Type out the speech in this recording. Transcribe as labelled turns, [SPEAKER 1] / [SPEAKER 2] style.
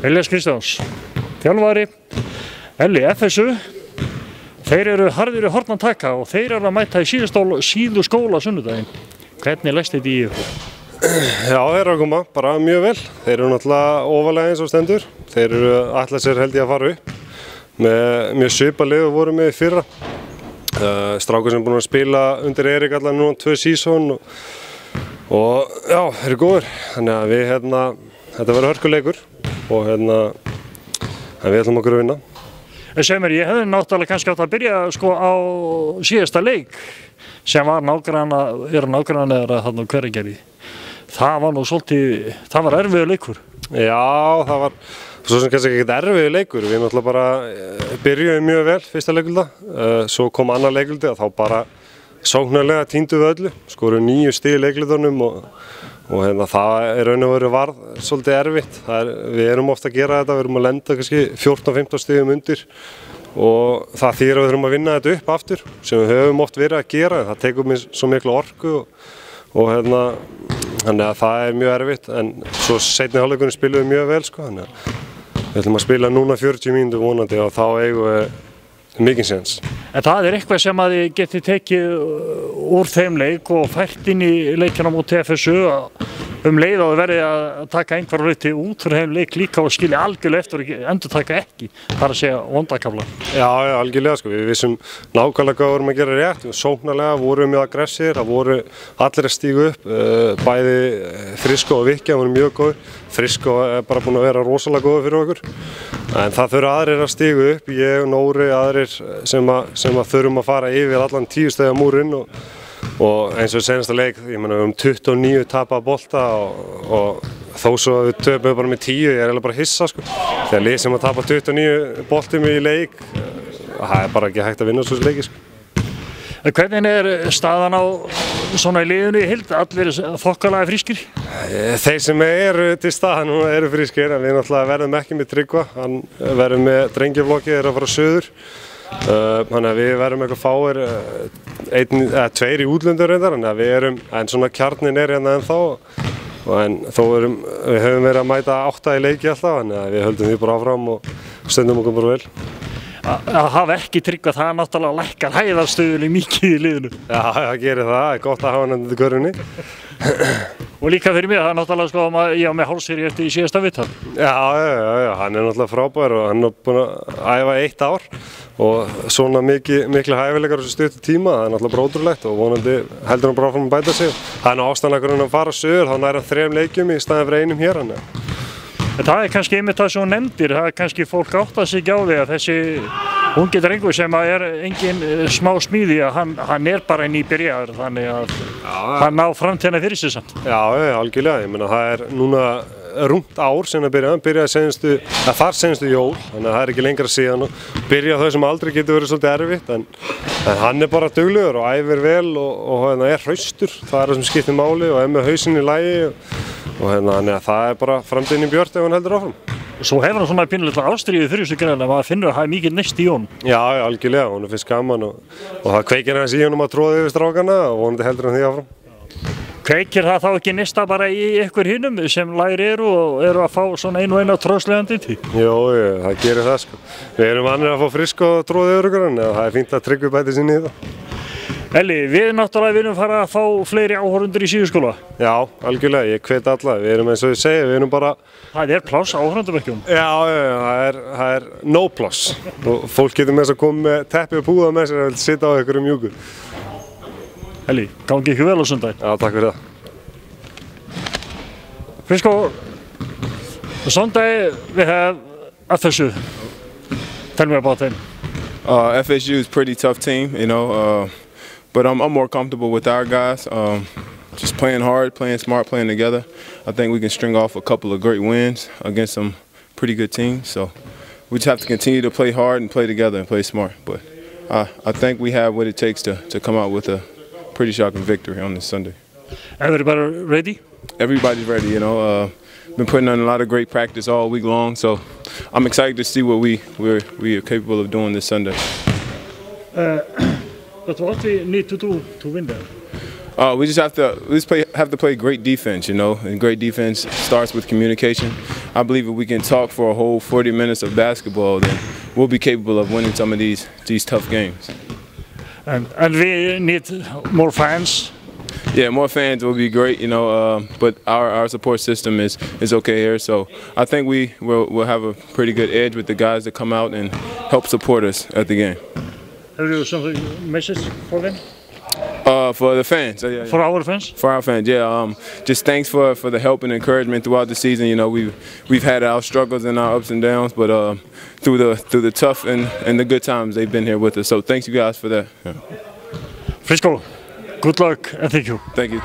[SPEAKER 1] Elías Kristjáns, þjálfari, Elli FSU, þeir eru harðir í horn að taka og þeir eru að mæta í síðu skóla sunnudaginn. Hvernig leggst þetta í ykkur?
[SPEAKER 2] Já, þeir eru að koma bara mjög vel. Þeir eru náttúrulega ofalega eins og stendur. Þeir eru ætla sér held ég að fara upp með mjög svipað lið og voru með í fyrra. Strákur sem er búin að spila undir Erik allan núna 2 sísón og já, þeir eru góður. Þannig að við þetta verður hörkuleikur og við ætlum okkur að vinna.
[SPEAKER 1] Segð mér, ég hefði náttúrulega kannski átt að byrja sko á síðasta leik sem var nágrannaðra þarna á Hveragerði. Það var nú svolítið, það var erfiður leikur.
[SPEAKER 2] Já, það var svo sem kannski ekkert erfiður leikur. Við náttúrulega bara byrjuðum mjög vel fyrsta leikulda. Svo kom annar leikuldi og þá bara sóknarlega týndum við öllu. Skorum 9 stig í leiklutunum og það er raun og veru varð svolítið erfitt. Við erum ofta að gera þetta, við erum að lenda kannski 14-15 stigum undir og það þýðir að við þurfum að vinna þetta upp aftur sem við höfum oft verið að gera. Það tekur mér svo miklu orku og þannig að það er mjög erfitt en svo seinni hálfleikurinn spilum við mjög vel sko, þannig að við ætlum að spila núna 40 mínútur vonandi og þá eigum við mikinn séns.
[SPEAKER 1] En það er eitthvað sem að þið getið tekið úr þeim leik og fært inn í leikina móti FSU leið og þið verið að taka einhverja hluti út úr þeim leik líka og skilja algjörlega eftir og endurtaka ekki, þar að segja vondakafla.
[SPEAKER 2] Já, algjörlega sko, við vissum nákvæmlega hvað við vorum að gera rétt, sóknarlega vorum mjög aggressífir, það voru allir að stíga upp, bæði Frisko og Vikki voru mjög góður, Frisko er bara búin að vera rosalega góður fyrir okkur, en það þurfa aðrir að stíga upp, ég og Nóri, aðrir sem að þurfum að fara yfir allan 10 stiga múrinn og eins og senasta leik, ég meina við 29 tapað bolta og þó svo að við töpum bara með 10, ég er eiginlega bara hissa sko. Þegar lið sem að tapa 29 boltum í leik, það er bara ekki hægt að vinna þessu leiki sko.
[SPEAKER 1] Hvernig er staðan á svona í liðinu í heild, allir þokkalega frískir?
[SPEAKER 2] Þeir sem eru til staðan núna eru frískir, en við náttúrulega verðum ekki með Tryggva, hann verður með drengjaflokki, er að fara suður. Þannig að við verðum eitthvað fáir, 1 eða 2 í útlöndur reyndar, en svona kjarnin er hérna ennþá, en þó við höfum verið að mæta 8 í leiki alltaf, þannig að við höldum því bara áfram og stöndum okkur bara vel.
[SPEAKER 1] Að hafa ekki Tryggva, það er náttúrulega lækkar hæðarstöðunni mikið í liðinu.
[SPEAKER 2] Já, það gerir það er gott að hafa hann undir körfunni.
[SPEAKER 1] Og líka fyrir mig, það er náttúrulega sko að ég á með hálsýri eftir í síðasta viðtal.
[SPEAKER 2] Já, hann er náttúrulega frábær og hann er búinn að æfa 1 ár og svona miklu hæfileikar á þessu stuttu tíma, það er náttúrulega bara ótrúlegt og vonandi heldur hann bara áfram að bæta sig. Það er nú ástæðan að hann fara suður, þá nær hann 3 leikjum í staðinn fyrir 1 hér.
[SPEAKER 1] Það er kannski einmitt það sem hún nefndir, það er kannski fólk áttað sig á því að þessi ungi drengur sem er engin smá smíði, hann er bara nýbyrjaður, þannig að hann ná framtíðina fyrir sig samt.
[SPEAKER 2] Já, algjörlega, ég meina það er núna rúmt ár sem hann byrjaði þar senastu jól, þannig að það er ekki lengra síðan og byrja þau sem aldrei getur verið svolítið erfitt, en hann er bara duglegur og æfir vel og er hraustur, það er það sem skiptir máli og er með hausinn í lagi og þannig að það er bara framtíðin í björt ef hann heldur áfram.
[SPEAKER 1] Svo hefur hann svona pínulegt ástríðu fyrir þessu greina, maður finnur að það er mikið neist í honum.
[SPEAKER 2] Já, algjörlega, hún finnst gaman og það kveikir hans í honum að tróða yfir strákana og vonandi heldur hann því áfram.
[SPEAKER 1] Kveikir það þá ekki neista bara í ykkur hinum sem læri eru og eru að fá svona einu og einu tróðslegandi til?
[SPEAKER 2] Jó, það gerir það sko. Við erum vanir að fá Frisko og tróða yfir okkur en það er fínt að Tryggvi bæti sinni í þetta.
[SPEAKER 1] Elli, við náttúrulega viljum fara að fá fleiri áhorfendur í síðuskóla.
[SPEAKER 2] Já, algjörlega, ég hvet alla. Við erum eins og ég segi, við erum bara...
[SPEAKER 1] Það er pláss á áhorfendarbekkjum.
[SPEAKER 2] Já, það er no pláss. Og fólk getur með þess að koma með teppi og púða með sér að vilja sitja á einhverjum mjúku.
[SPEAKER 1] Elli, gangi ykkur vel á sundaginn.
[SPEAKER 2] Já, takk fyrir það.
[SPEAKER 1] Frisko, Sunday we have FSU. Tell me about them.
[SPEAKER 3] FSU is a pretty tough team, you know. But I'm more comfortable with our guys, just playing hard, playing smart, playing together. I think we can string off a couple of great wins against some pretty good teams. So we just have to continue to play hard and play together and play smart. But I think we have what it takes to come out with a pretty shocking victory on this Sunday.
[SPEAKER 1] Everybody ready?
[SPEAKER 3] Everybody's ready, you know. been putting in a lot of great practice all week long. So I'm excited to see what we are capable of doing this Sunday.
[SPEAKER 1] But what we need to do to win there?
[SPEAKER 3] We just have to play great defense, you know, and great defense starts with communication. I believe if we can talk for a whole 40 minutes of basketball, then we'll be capable of winning some of these tough games.
[SPEAKER 1] And we need more fans.
[SPEAKER 3] Yeah, more fans will be great, you know. But our support system is okay here, so I think we'll have a pretty good edge with the guys that come out and help support us at the game.
[SPEAKER 1] Have you some message for them?
[SPEAKER 3] For the fans. Yeah.
[SPEAKER 1] For our fans?
[SPEAKER 3] For our fans, yeah. Just thanks for the help and encouragement throughout the season. You know, we've had our struggles and our ups and downs, but through the tough and the good times, they've been here with us. So thanks you guys for that. Yeah.
[SPEAKER 1] Frisco, good luck and thank you.
[SPEAKER 3] Thank you.